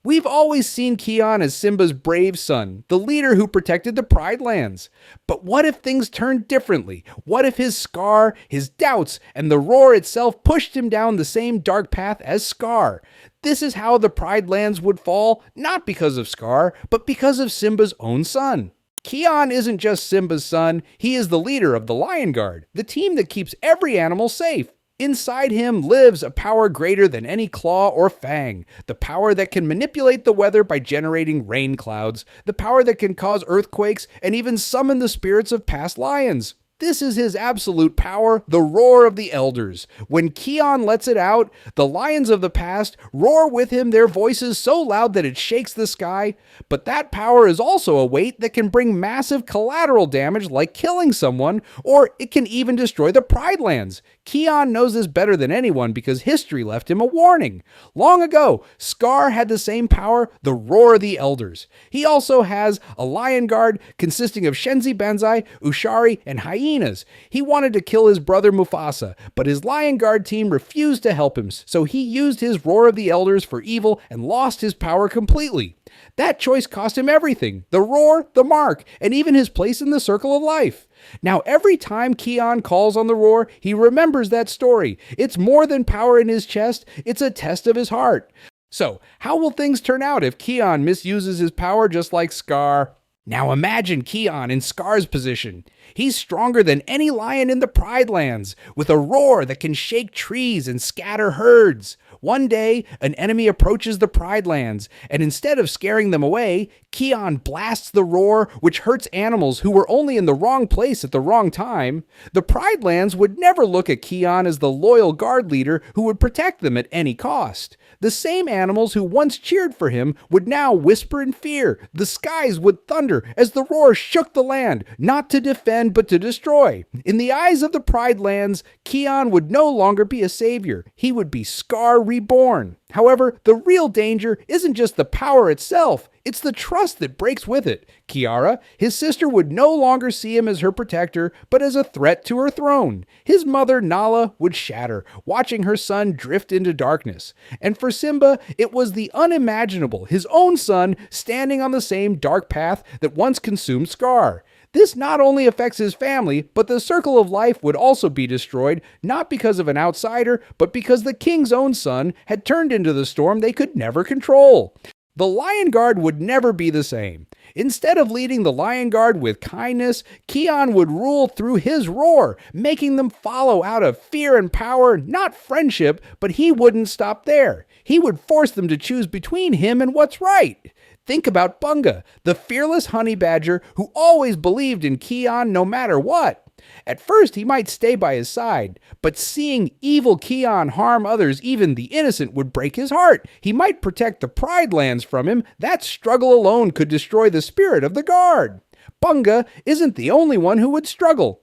We've always seen Kion as Simba's brave son, the leader who protected the Pride Lands. But what if things turned differently? What if his scar, his doubts, and the roar itself pushed him down the same dark path as Scar? This is how the Pride Lands would fall, not because of Scar, but because of Simba's own son. Kion isn't just Simba's son, he is the leader of the Lion Guard, the team that keeps every animal safe. Inside him lives a power greater than any claw or fang, the power that can manipulate the weather by generating rain clouds, the power that can cause earthquakes and even summon the spirits of past lions. This is his absolute power, the roar of the elders. When Kion lets it out, the lions of the past roar with him, their voices so loud that it shakes the sky. But that power is also a weight that can bring massive collateral damage like killing someone, or it can even destroy the Pride Lands. Kion knows this better than anyone because history left him a warning. Long ago, Scar had the same power, the roar of the elders. He also has a lion guard consisting of Shenzi Banzai, Ushari, and hyenas. He wanted to kill his brother Mufasa, but his lion guard team refused to help him, so he used his roar of the elders for evil and lost his power completely. That choice cost him everything, the roar, the mark, and even his place in the circle of life. Now, every time Kion calls on the roar, he remembers that story. It's more than power in his chest, it's a test of his heart. So, how will things turn out if Kion misuses his power just like Scar? Now imagine Kion in Scar's position. He's stronger than any lion in the Pride Lands, with a roar that can shake trees and scatter herds. One day, an enemy approaches the Pride Lands, and instead of scaring them away, Kion blasts the roar, which hurts animals who were only in the wrong place at the wrong time. The Pride Lands would never look at Kion as the loyal guard leader who would protect them at any cost. The same animals who once cheered for him would now whisper in fear. The skies would thunder as the roar shook the land, not to defend but to destroy. In the eyes of the Pride Lands, Kion would no longer be a savior. He would be Scar reborn. However, the real danger isn't just the power itself, it's the trust that breaks with it. Kiara, his sister, would no longer see him as her protector, but as a threat to her throne. His mother, Nala, would shatter, watching her son drift into darkness. And for Simba, it was the unimaginable, his own son, standing on the same dark path that once consumed Scar. This not only affects his family, but the circle of life would also be destroyed, not because of an outsider, but because the king's own son had turned into the storm they could never control. The Lion Guard would never be the same. Instead of leading the Lion Guard with kindness, Kion would rule through his roar, making them follow out of fear and power, not friendship, but he wouldn't stop there. He would force them to choose between him and what's right. Think about Bunga, the fearless honey badger who always believed in Kion no matter what. At first, he might stay by his side, but seeing evil Kion harm others, even the innocent, would break his heart. He might protect the Pride Lands from him. That struggle alone could destroy the spirit of the guard. Bunga isn't the only one who would struggle.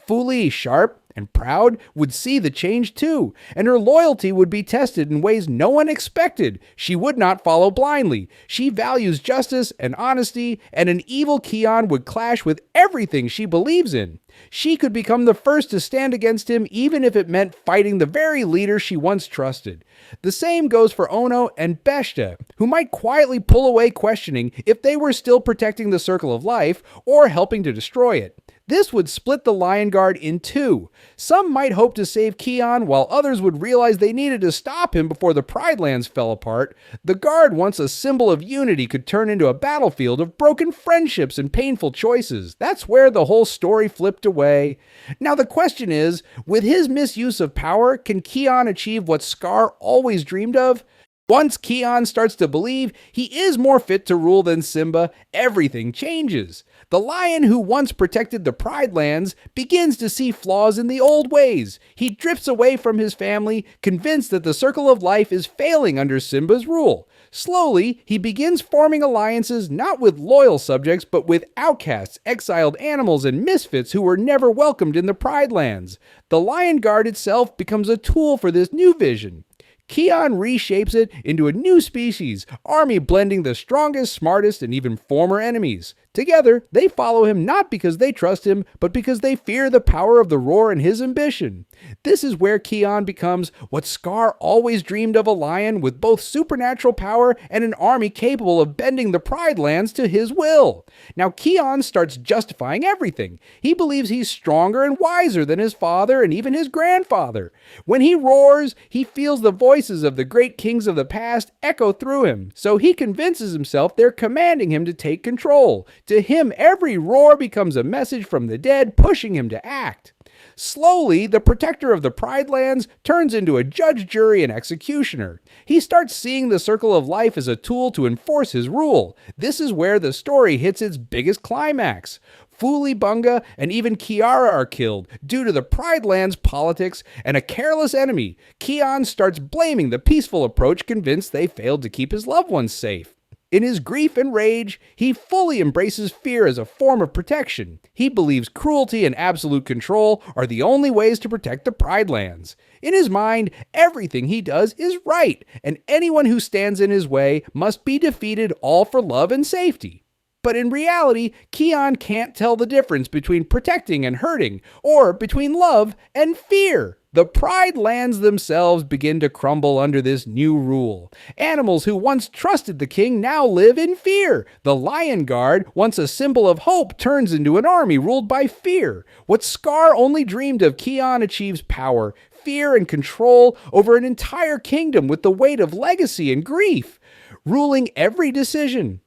Fuli, sharp and proud, would see the change too, and her loyalty would be tested in ways no one expected. She would not follow blindly. She values justice and honesty, and an evil Kion would clash with everything she believes in. She could become the first to stand against him, even if it meant fighting the very leader she once trusted. The same goes for Ono and Beshta, who might quietly pull away questioning if they were still protecting the Circle of Life or helping to destroy it. This would split the Lion Guard in two. Some might hope to save Kion, while others would realize they needed to stop him before the Pride Lands fell apart. The Guard, once a symbol of unity, could turn into a battlefield of broken friendships and painful choices. That's where the whole story flipped away. Now the question is, with his misuse of power, can Kion achieve what Scar always dreamed of? Once Kion starts to believe he is more fit to rule than Simba, everything changes. The lion who once protected the Pride Lands begins to see flaws in the old ways. He drifts away from his family, convinced that the Circle of Life is failing under Simba's rule. Slowly, he begins forming alliances not with loyal subjects, but with outcasts, exiled animals, and misfits who were never welcomed in the Pride Lands. The Lion Guard itself becomes a tool for this new vision. Kion reshapes it into a new species, army blending the strongest, smartest, and even former enemies. Together, they follow him not because they trust him, but because they fear the power of the roar and his ambition. This is where Kion becomes what Scar always dreamed of: a lion with both supernatural power and an army capable of bending the Pride Lands to his will. Now, Kion starts justifying everything. He believes he's stronger and wiser than his father and even his grandfather. When he roars, he feels the voices of the great kings of the past echo through him, so he convinces himself they're commanding him to take control. To him, every roar becomes a message from the dead, pushing him to act. Slowly, the protector of the Pride Lands turns into a judge, jury, and executioner. He starts seeing the circle of life as a tool to enforce his rule. This is where the story hits its biggest climax. Fuli Bunga and even Kiara are killed due to the Pride Lands politics and a careless enemy. Kion starts blaming the peaceful approach, convinced they failed to keep his loved ones safe. In his grief and rage, he fully embraces fear as a form of protection. He believes cruelty and absolute control are the only ways to protect the Pride Lands. In his mind, everything he does is right, and anyone who stands in his way must be defeated, all for love and safety. But in reality, Kion can't tell the difference between protecting and hurting, or between love and fear. The Pride Lands themselves begin to crumble under this new rule. Animals who once trusted the king now live in fear. The Lion Guard, once a symbol of hope, turns into an army ruled by fear. What Scar only dreamed of, Kion achieves power, fear, and control over an entire kingdom with the weight of legacy and grief, ruling every decision.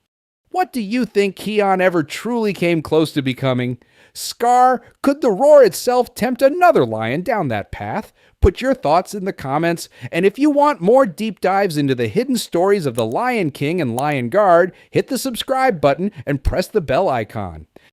What do you think Kion ever truly came close to becoming? Scar? Could the roar itself tempt another lion down that path? Put your thoughts in the comments, and if you want more deep dives into the hidden stories of the Lion King and Lion Guard, hit the subscribe button and press the bell icon.